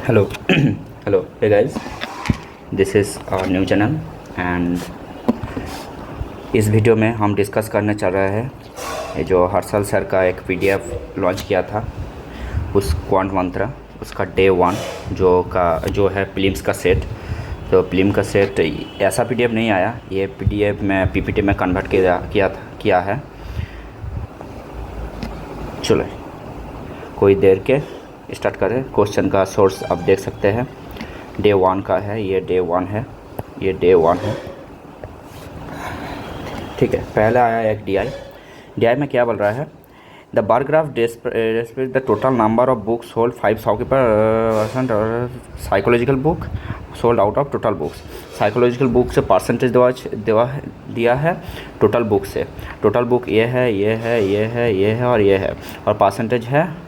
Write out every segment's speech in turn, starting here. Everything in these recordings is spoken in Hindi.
Hello hello hey guys, this is our new channel and इस वीडियो में हम डिस्कस करने चल रहे हैं ये जो हर्षल सर का एक पीडीएफ लॉन्च किया था उस क्वांट मंत्रा उसका डे 1 जो है प्रीलिम्स का सेट। तो प्रीलिम का सेट ऐसा पीडीएफ नहीं आया, ये पीडीएफ में पीपीटी में कन्वर्ट किया है। चलो कोई देर के स्टार्ट करें। क्वेश्चन का सोर्स आप देख सकते हैं, डे 1 का है, ये डे 1 है, ये डे 1 है। ठीक है, पहले आया एक डी आई में क्या बोल रहा है, the bar graph displays the total number of books sold 5 shopkeeper और psychological book sold out of total books. Psychological book से परसेंटेज दिया है टोटल बुक से। टोटल बुक ये है, ये है, ये है, ये है और ये है, और परसेंटेज है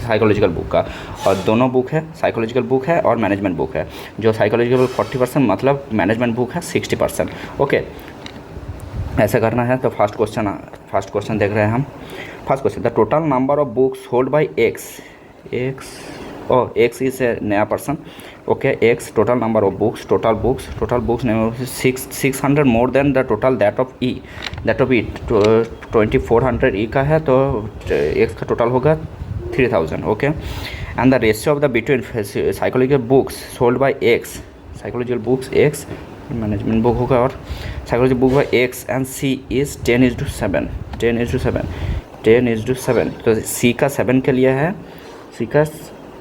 साइकोलॉजिकल बुक का। और दोनों बुक है, साइकोलॉजिकल बुक है और मैनेजमेंट बुक है। जो साइकोलॉजिकल 40% मतलब मैनेजमेंट बुक है 60%। ओके, ऐसा करना है। तो फर्स्ट क्वेश्चन देख रहे हैं हम। First question, the total number of books hold by X is a नया person. Okay, X total number of books, total books 600 more than the total that of E 2400 E का है, तो एक्स का टोटल होगा 3000। Okay, and the ratio of the between psychological books sold by X, psychological books X management book होगा, और psychology book by X and C is 10:7। तो सी का 7 के लिए है, सी का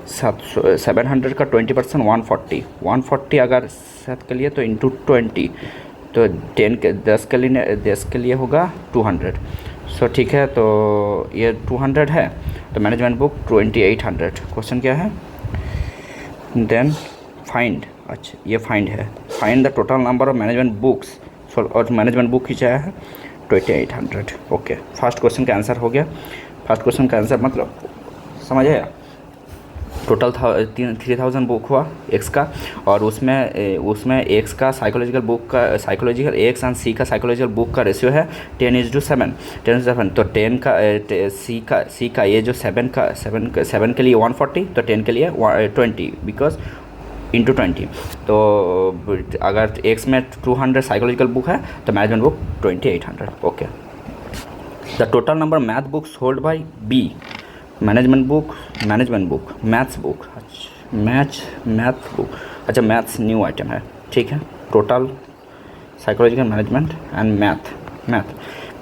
700 का 20% 140 अगर 7 के लिए तो इंटू 20, तो 10 के लिए होगा 200। सो ठीक है, तो ये 200 है, तो मैनेजमेंट बुक 2800। क्वेश्चन क्या है, देन फाइंड, अच्छा ये फाइंड है, find the total number of management books, और मैनेजमेंट बुक की क्या है 2800। ओके, फर्स्ट क्वेश्चन का आंसर हो गया। फर्स्ट क्वेश्चन का आंसर मतलब समझ आया, टोटल 3000 बुक हुआ एक्स का, और उसमें एक्स का साइकोलॉजिकल बुक का साइकोलॉजिकल एक्स एंड सी का साइकोलॉजिकल बुक का रेशियो है 10:7। तो 10 का सी का ये जो 7 के लिए 140, तो 10 के लिए 20 बिकॉज इंटू 20। तो अगर एक्स में 200 साइकोलॉजिकल बुक है तो management book 2800। Okay, the total number math books hold by B, management book maths book, अच्छा मैथ बुक, अच्छा मैथ्स न्यू आइटम है, ठीक है। Total psychological management and math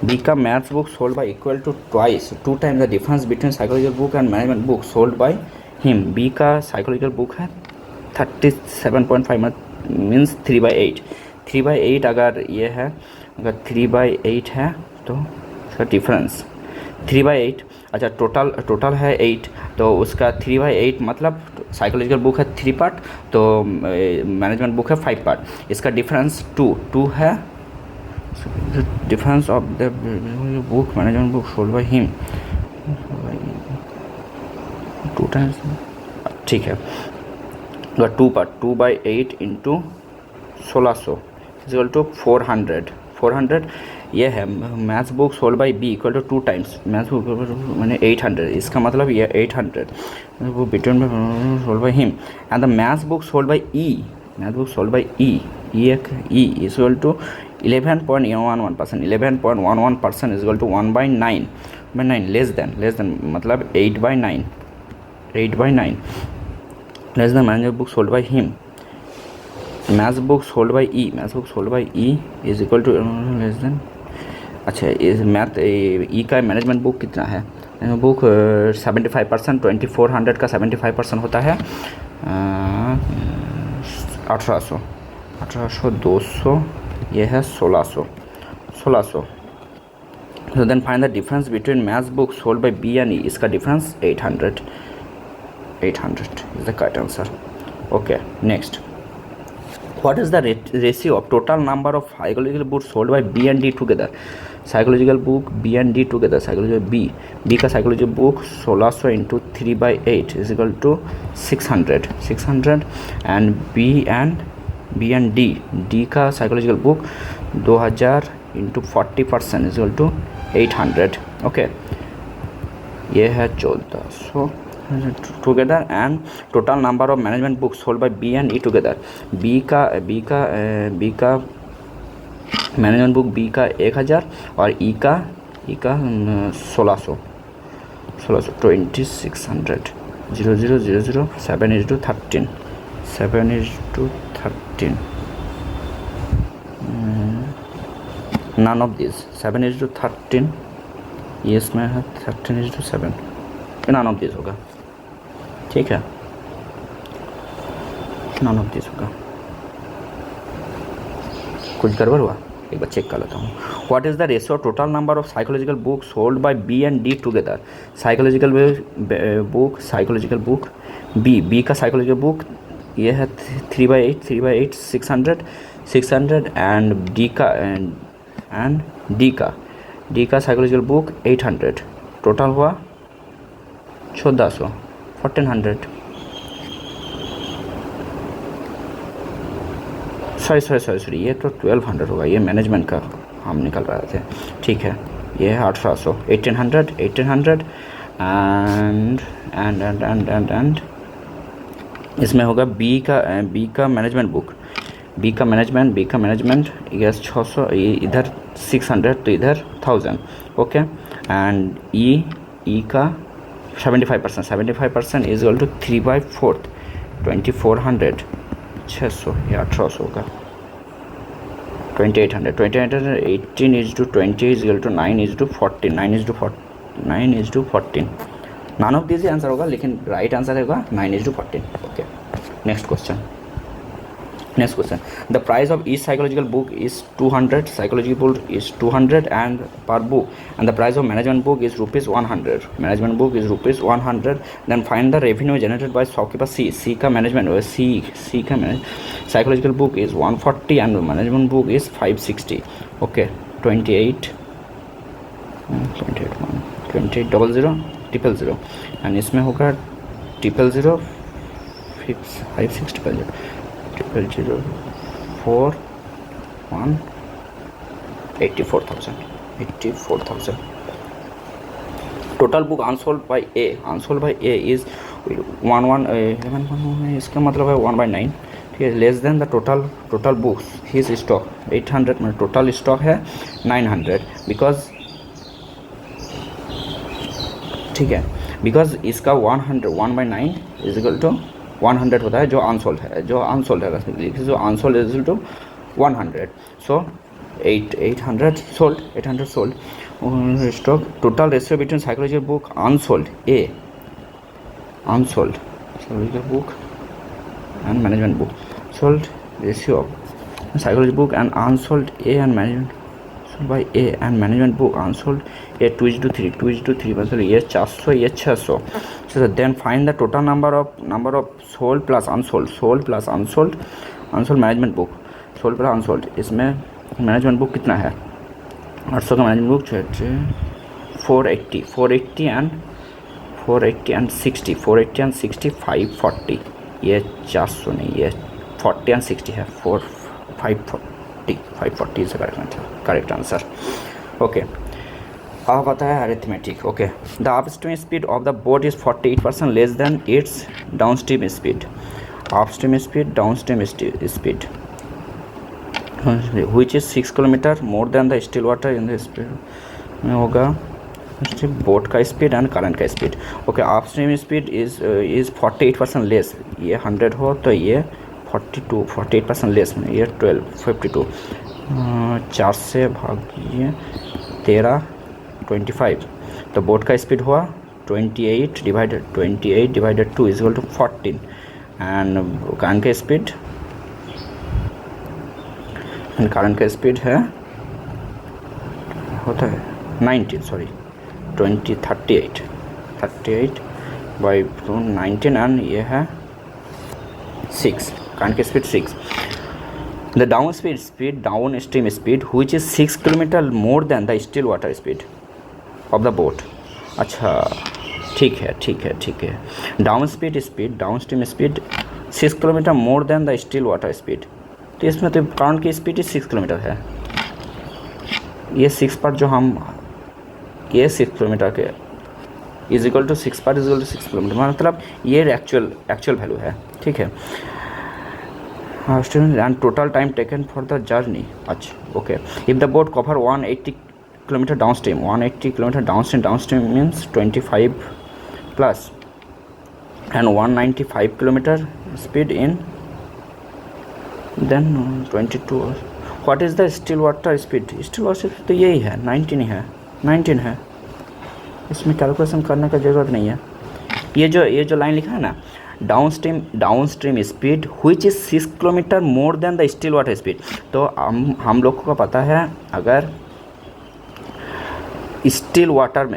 B का maths book sold by equal to two time the difference between psychological book and management book sold by him. B का साइकोलॉजिकल बुक है 37.5 मीन्स 3/8। 3/8 अगर ये है, अगर 3/8 है तो उसका डिफरेंस 3/8। अच्छा, टोटल है 8, तो उसका 3/8 मतलब साइकोलॉजिकल बुक है 3 पार्ट, तो मैनेजमेंट बुक है 5 पार्ट। इसका डिफरेंस 2 है, difference of the book management book sold by him 2 times, ठीक है। 2 पार्ट 2/8 इंटू 1600 इक्वल टू 400। ये है maths book sold by B equal to 2 times maths book मैंने 800। इसका मतलब ये 800 वो between sold by him, and the maths book sold by E, maths book sold by E equal to 11.11%। 11.11% equal to 1/9 less than मतलब 8/9 less than management book sold by him. Maths book sold by E is equal to less than, अच्छा इस मैथ ई का मैनेजमेंट बुक कितना है, बुक 75%, 2400 का 75% होता है 1800, 200, ये है 1600। So then find the difference between maths book sold by B and E. इसका difference 800 is the correct answer. Okay, next, what is the ratio of total number of psychological books sold by B and D together? Psychological book B and D together, psychology B का psychology book 1600 into 3/8 is equal to 600 and B and D का psychological book 2000 into 40% is equal to 800। Okay, ये है 1400 together and total number of management books sold by B and E together. B का मैनेजमेंट बुक बी का 1000 और ई का 1600 2600 0000 7:13 7:13 none of these 7:13 ये इसमें है 13:7 none of these होगा, ठीक है, none of these होगा। कुछ गड़बड़ हुआ, एक बार चेक कर लेता हूँ। What is the ratio total number of psychological book sold by B and D together. Psychological book B का साइकोलॉजिकल बुक ये है 3/8 600 एंड डी का साइकोलॉजिकल बुक 800, टोटल हुआ 1400 1400 सॉरी ये तो 1200 होगा, ये मैनेजमेंट का हम निकल रहे थे, ठीक है। ये है 1800 1800 एंड इसमें होगा बी का मैनेजमेंट बुक बी का मैनेजमेंट ये 600, ये इधर 600 तो इधर 1000, ओके। एंड ई का 75% इज इक्वल टू 3/4 2400 600 या 1800 का 2800 18:20 is equal to 9:14 9:14 none of this answer होगा, लेकिन राइट आंसर होगा 9:14, okay. Next question the price of each psychological book is 200 psychological book is 200 and per book and the price of management book is ₹100 management book is ₹100 then find the revenue generated by shopkeeper C का मैनेजमेंट सी का psychological book is 140 and management book is 560, okay. 28 000 and इसमें होगा 000 56 000 4 1 84,000 total book unsold by A is 11 इसका मतलब है 1/9, ठीक है। Less than the total books his stock 800 मतलब टोटल स्टॉक है 900 बिकॉज, ठीक है, बिकॉज इसका 1/9 इज इक्वल टू 100 होता है जो अनसोल्ड है जो unsold is equal to 100, so 800 sold stock. Total ratio between psychological book unsold psychological book and management book sold ratio of psychology book and unsold A and management by A and management book unsold ये 2:3 मतलब ये 400 ये 600, so then find the total number of sold plus unsold management book sold plus unsold. इसमें मैनेजमेंट बुक कितना है 800 का मैनेजमेंट बुक 480 एंड 60 540, ये 400 नहीं ये 40 एंड 60 है 540 इज करेक्ट आंसर, ओके। अब आता है arithmetic, okay. The upstream speed of the boat is 48% less than it's downstream speed. Upstream speed which is 6 kilometre more than the still water in the speed में होगा बोट का स्पीड एंड करंट का speed, okay. Upstream speed is 48% less, ये 100 हो तो ये 48% लेस में ये 52 4 से भागिए 13 25, तो बोट का स्पीड हुआ 28 divided 2 is equal to 14 and current का स्पीड है होता है 38 बाई 19 एंड ये है 6, करंट की speed 6। The down stream speed which is 6 kilometre more than the still water speed of the boat. अच्छा ठीक है down stream speed 6 kilometre more than the still water speed, तो इसमें तो करंट की स्पीड ही 6 किलोमीटर है, ये 6 पर जो हम ये 6 किलोमीटर के इज इक्वल टू 6 पर इज इक्वल टू 6 किलोमीटर, मतलब ये एक्चुअल वैल्यू है, ठीक है। And total time taken for the journey, अच्छा okay. If the boat cover 180 kilometre downstream, 180 kilometre downstream means 25 plus and 195 kilometre speed in then 22। What is the still water speed? Still water speed तो यही है, 19 है, इसमें कैलकुलेशन करने का ज़रूरत नहीं है। ये जो लाइन लिखा है ना, down stream speed which is 6 kilometre more than the still water speed, तो हम लोग को पता है अगर स्टिल वाटर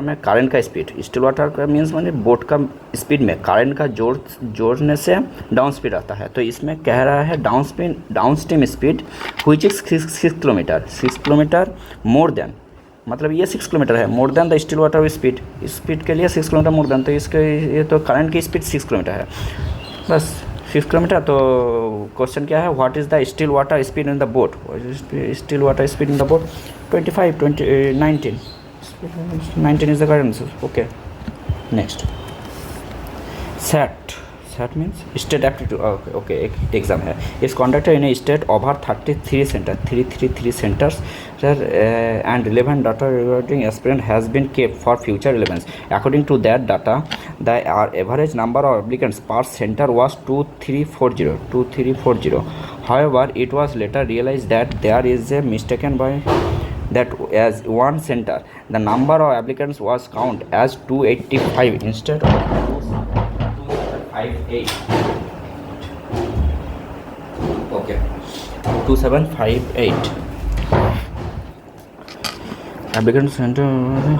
में करंट का स्पीड, स्टिल वाटर का मीन्स माने बोट का स्पीड में करंट का जोड़ने से डाउन स्पीड आता है। तो इसमें कह रहा है down stream speed which is 6 kilometre more than, मतलब ये 6 किलोमीटर है मोर than the still water speed के लिए 6 किलोमीटर मोर देन, तो इसके ये तो करंट की स्पीड 6 किलोमीटर है, बस 6 किलोमीटर। तो क्वेश्चन क्या है, what is the still water speed in the boat? Still water speed in the boat 19 is the correct answer. Okay, next SAT means state aptitude. Okay, एक एग्जाम है, इस conducted in a state over 33 centers and relevant data regarding aspirant has been kept for future relevance. According to that data, the average number of applicants per center was 2340. However, it was later realized that there is a mistaken by that as one center the number of applicants was count as 285 instead of 2758. Okay, 2758 applicant center.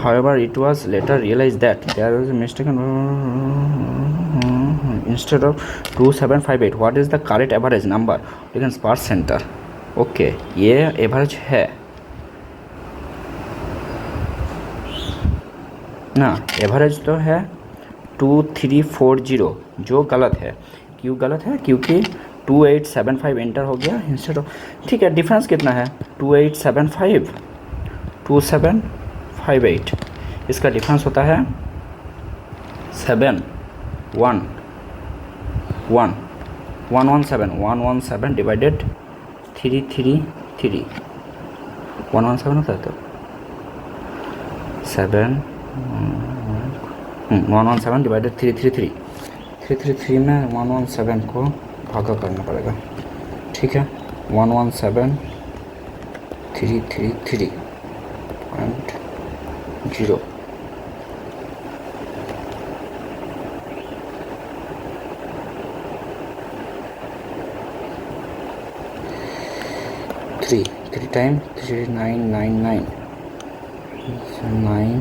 However, it was later realized that there was a mistaken instead of 2758. What is the correct average number applicants per center? Okay, ये एवरेज है ना, एवरेज तो है 2340, जो गलत है। क्यों गलत है? क्योंकि 2875 एंटर हो गया इंस्टेड ऑफ, ठीक है। डिफरेंस कितना है? 2875 2758, इसका डिफरेंस होता है 117 डिवाइडेड 333 117 होता है, तो 117 डिवाइडेड 333 में 117 को भागा करना पड़ेगा, ठीक है। 117,333.0 3 time 3999 9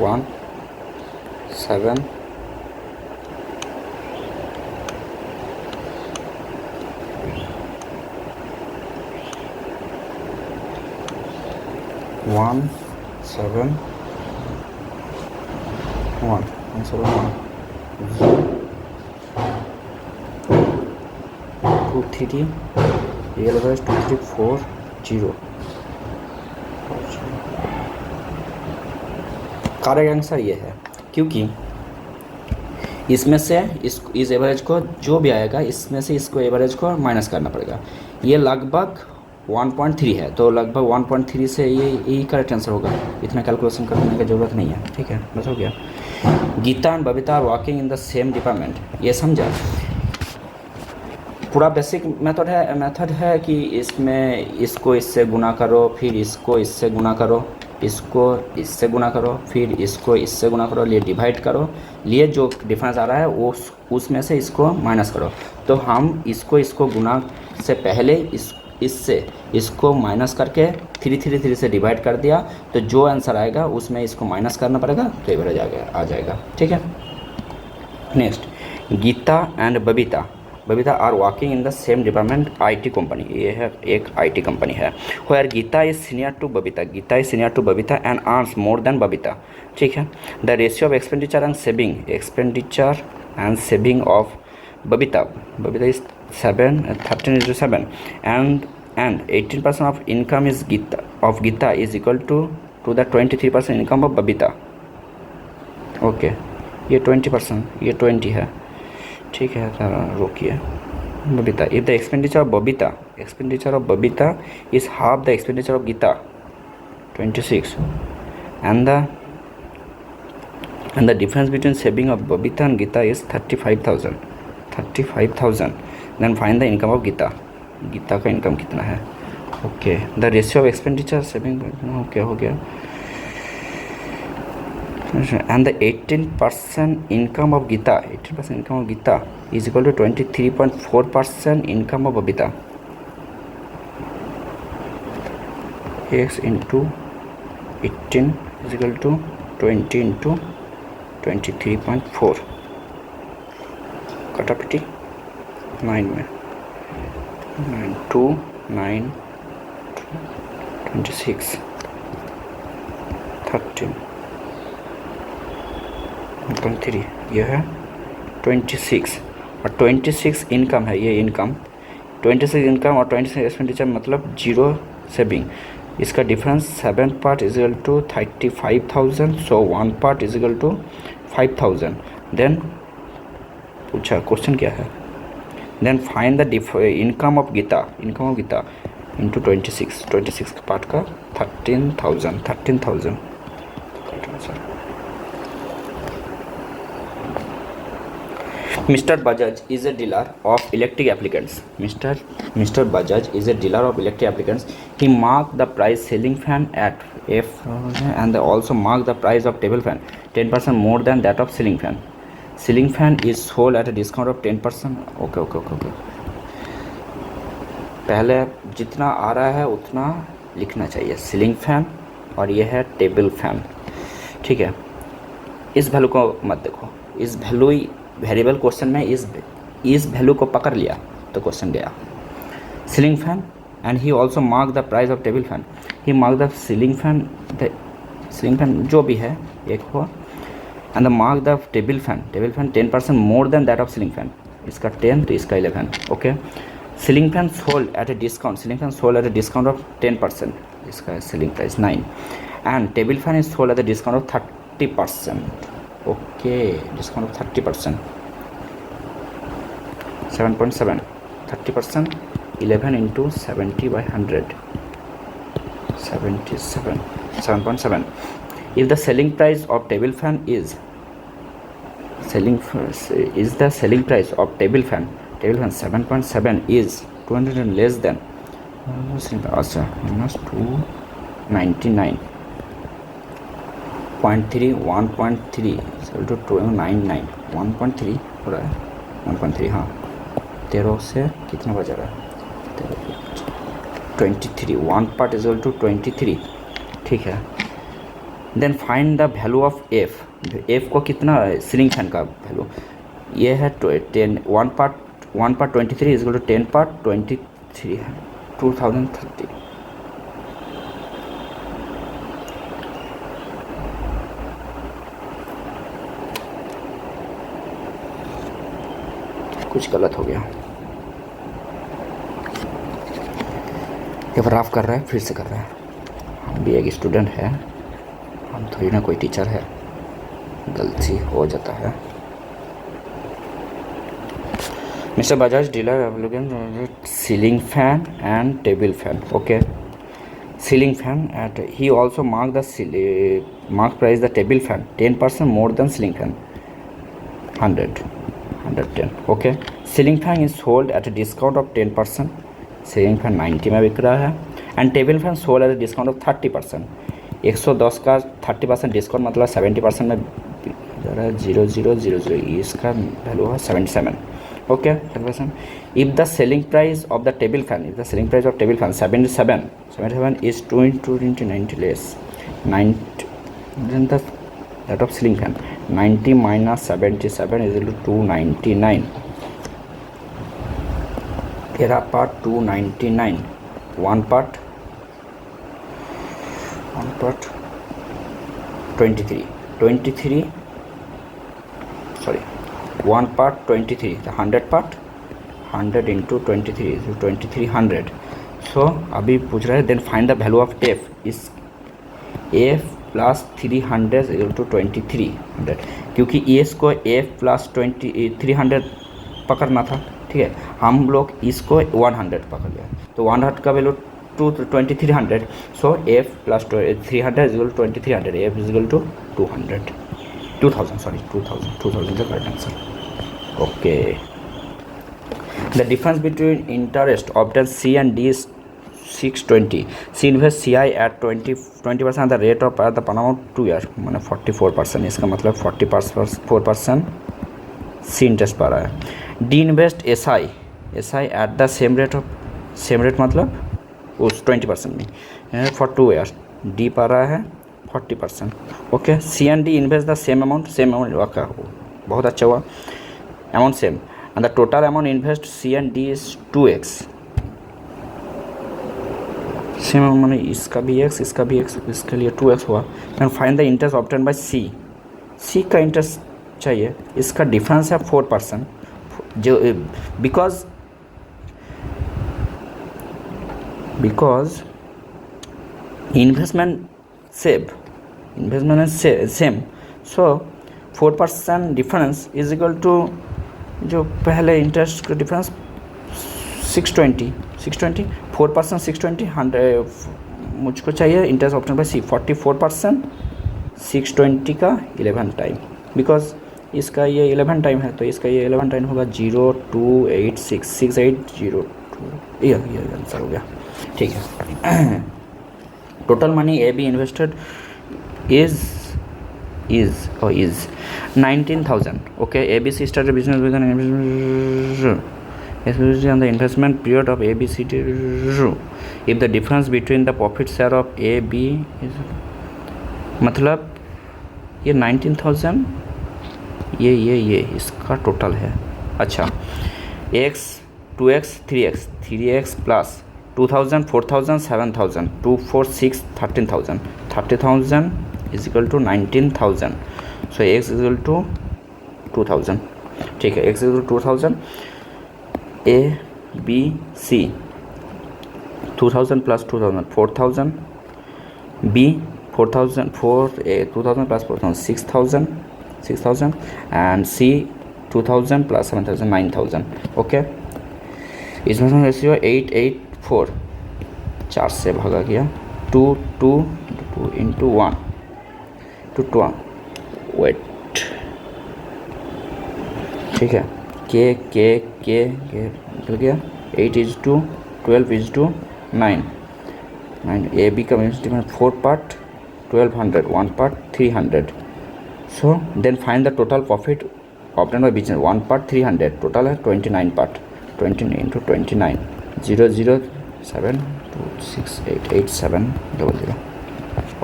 1 7 1 7 1 2 3 real value 2340। Correct answer ये है, क्योंकि इसमें से इस एवरेज को जो भी आएगा इसमें से इसको एवरेज को माइनस करना पड़ेगा। ये लगभग 1.3 है, तो लगभग 1.3 से यही करेक्ट आंसर होगा। इतना कैलकुलेशन करने की ज़रूरत नहीं है, ठीक है, बस हो गया। Gita and Babita are working in the same department, ये समझा। पूरा बेसिक मेथड है कि इसमें इसको इससे गुना करो, फिर इसको इससे गुना करो, इसको इससे गुना करो, फिर इसको इससे गुना करो, लिए डिवाइड करो, लिए जो डिफरेंस आ रहा है वो उसमें से इसको माइनस करो। तो हम इसको गुना से पहले इससे इसको माइनस करके 3 से डिवाइड कर दिया, तो जो आंसर आएगा उसमें इसको माइनस करना पड़ेगा, तो एवरेज आ जाएगा, ठीक है। Next, Gita and Babita are working in the same department IT company, ये है एक IT कंपनी है। Where Gita is senior to Babita and earns more than Babita, ठीक है। The ratio of expenditure and saving of Babita is 13:7 and and 18% of income is Gita is equal to the 23% income of Babita. Okay ये 20%, ये 20 है, ठीक है, रोकिए Babita. If the expenditure of Babita is half the expenditure of Geeta 26 and the difference between saving of Babita and Gita is 35,000. Then find the income of Gita का इनकम कितना है. Okay the ratio of expenditure saving okay हो गया. And the 18% income of Gita is equal to 23.4% income of Babita. X into 18 is equal to 20 into 23.4. कटापटी 9 में 9 2 9 26 13 1.3 यह है 26 और 26 इनकम है. ये इनकम 26 इनकम और 26 एक्सपेंडिचर मतलब 0 सेविंग. इसका difference 7 part is equal to 35,000. So 1 part is equal to 5,000. Then पूछा क्वेश्चन क्या है. Then find the income of Gita into 26 का पार्ट का 13,000. Mr. Bajaj is a dealer of electric applicants. Mr. Bajaj is a dealer of electric applicants. He marked the price ceiling fan at F and also marked the price of table fan 10% more than that of ceiling fan. Ceiling fan is sold at a discount of 10%. Okay. पहले जितना आ रहा है उतना लिखना चाहिए. सीलिंग फैन और ये है टेबल फैन, ठीक है. इस वैल्यू को मत देखो. इस वैल्यू वेरिएबल क्वेश्चन में इस वैल्यू को पकड़ लिया तो क्वेश्चन गया. Ceiling fan and he also mark the price of table fan. He mark the ceiling fan जो भी है एक हुआ and the mark the table fan 10% more then that of ceiling fan. इसका 10 तो इसका 11. Okay ceiling fan sold at a discount of 10%. इसका ceiling price 9 and table fan is sold at a discount of 30%. Okay discount of 30%. 7.7 30% 11 into 70 by 100 77 7.7. If the selling price of table fan is the selling price of table fan 7.7 is 200 and less than minus 299 0.3 1.3 equal to 299 1.3 हो रहा है 1.3. हाँ 13 से कितना बचा रहा है 23. 1 पार्ट इज इक्वल टू 23, ठीक है. Then find the value of F. F को कितना सीलिंग फैन का वैल्यू ये है 10. 1 part 23 is equal to 10 part 23 है 2030. कुछ गलत हो गया. ये राफ कर रहा है, फिर से कर रहा है. हम भी एक स्टूडेंट है, हम थोड़ी ना कोई टीचर है, गलती हो जाता है. Mister Bajaj dealer available ceiling fan and table fan. Okay ceiling fan at he also mark price the table fan 10% more than ceiling fan 110. Okay ceiling fan is sold at a discount of 10%. Ceiling fan 90 में बिक रहा है and table fan sold at a discount of 30%. 110 का 30% डिस्काउंट मतलब 70% में 0000. इसका वैल्यू है 77. Okay 10%. If the selling price of the table fan 77 is 2 into 90 less 9 then that of ceiling fan 90 minus 77 is equal to 299. तेरा part 299. 1 part 23 sorry 1 part 23. The 100 part 100 into 23 is 2300. So अभी पूछ रहे हैं then find the value of F is F plus 300 equal to 2300, क्योंकि इसको एफ प्लस 300 पकड़ना था, ठीक है, हम लोग इसको 100 पकड़ लिया, तो 100 का value 2300, so F plus 300 is equal to 2300, F is equal to 2000 sorry 2000 का correct answer. Okay, the difference between interest obtain C and D is 620, C invest CI at 20% the rate of the per annum 2 year मैंने 44%, इसका मतलब 44% सी इंटरेस्ट पा रहा है। D invest SI at the same rate मतलब उस 20% में फॉर 2 ईयर, डी पा रहा है 40%। Okay, C and D invest the same amount वाका बहुत अच्छा हुआ, amount same and the total amount invest C and D is 2x, same मैंने इसका भी x इसका भी x, इसके लिए 2x हुआ। And find the interest obtain by C का इंटरेस्ट चाहिए, इसका डिफरेंस है 4%, जो because investment same, so 4% difference is equal to जो पहले इंटरेस्ट का डिफरेंस 620 4% 620 100, मुझको चाहिए इंटरेस्ट ऑप्शन बाय सी 44% 620 का 11 टाइम, बिकॉज इसका ये 11 टाइम है तो इसका ये 11 टाइम होगा 02866802, ये आंसर हो गया, ठीक है। Total money A be invested is 19,000। Okay, ABC started business with an especially on the investment period of ABCD. If the difference between the profit share of AB is, मतलब ये 19,000 ये इसका टोटल है। अच्छा, x 2x 3x plus 2,000 4,000 7,000 2 4 6 13,000 30,000 is equal to 19,000, so x is equal to 2,000, ठीक है, x is equal to 2,000, A B C 2,000 plus 2,000 4,000, B 4,000 2,000 plus 4,000 6,000 and C 2,000 plus 7,000 9,000। Okay, इसमें रेशियो 884, 4 से भागा गया, 2 into 1 to 2 वेट, ठीक है, के निकल गया, 8 is to 12 is to 9 A B का difference 4 part 1200, 1 part 300, so then find the total profit obtain by business, 1 part 300, total है 29 पार्ट, 20 into 29 00726888700।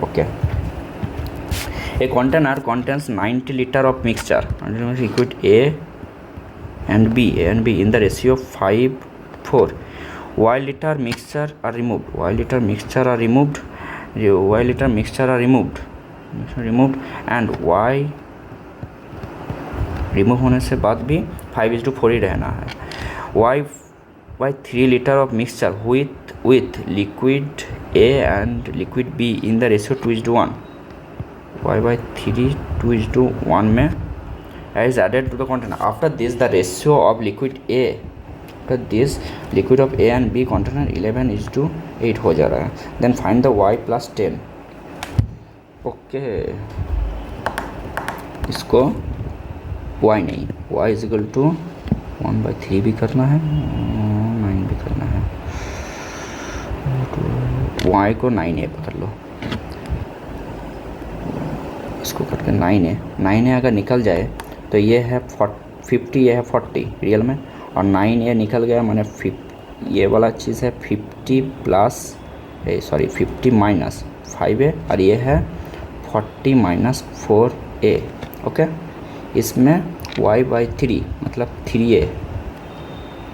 ओके, a container contains 90 liter of mixture liquid A and B in the ratio 5:4, while liter mixture are removed and y remove होने से बाद भी 5:4 ही रहना है, y by 3 liter of mixture with liquid A and liquid B in the ratio 2:1, y by 3 2:1 में is added to the container. After this the ratio of liquid A and B container 11:8 हो जा रहा है। Then find the y plus 10। Okay, इसको y नहीं, y is equal to 1/3 भी करना है, 9 भी करना है, y को 9a पकड़ लो, इसको करके 9a अगर निकल जाए तो ये है 50, ये है 40 रियल में, और 9a निकल गया मैंने ये वाला चीज़ है 50 माइनस 5a, और ये है 40 माइनस 4a। ओके, इसमें y by 3 मतलब 3a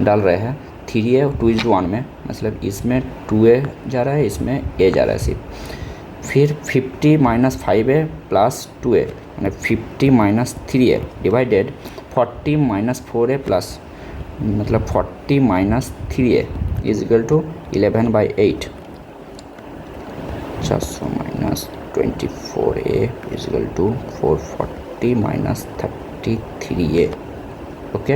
डाल रहे हैं, 3a 2:1 में, मतलब इसमें 2a जा रहा है, इसमें a जा रहा है सिर्फ, फिर 50 माइनस 5a प्लस 2a मैंने 50 minus 3a divided 40 minus 4a plus मतलब 40 minus 3a is equal to 11/8 400 minus 24a equal to 440 minus 33a। Okay,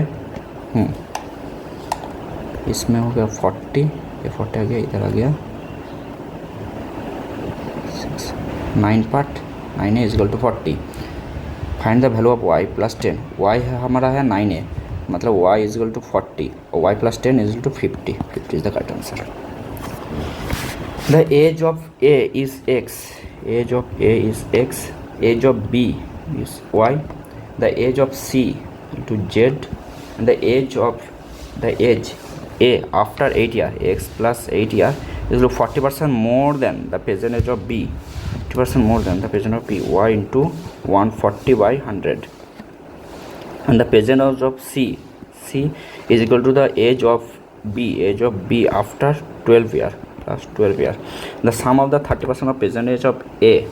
इसमें हो गया 40, ये 40 आ गया, इधर आ गया 9 part 9a equal to 40। Find the value of y plus 10। y है हमारा है 9a, मतलब y इजिकल टू 40 और y plus 10 equal to 50। 50 is the correct answer. The age of a is x, age of a is x, age of b is y, the age of c into z, and the age a after 8 year, x plus 8 year is 40% more than the present age of b, 50% more than the present of b, y into 140 by 100, and the present age of c is equal to the age of b after 12 year plus 12 year. The sum of the 30% of present age of a,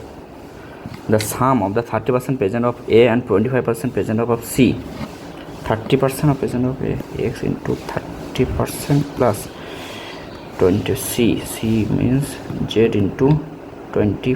the sum of the 30% present of a and 25% present of c, 30% of present of a, x into 30% plus 20 c means z into 25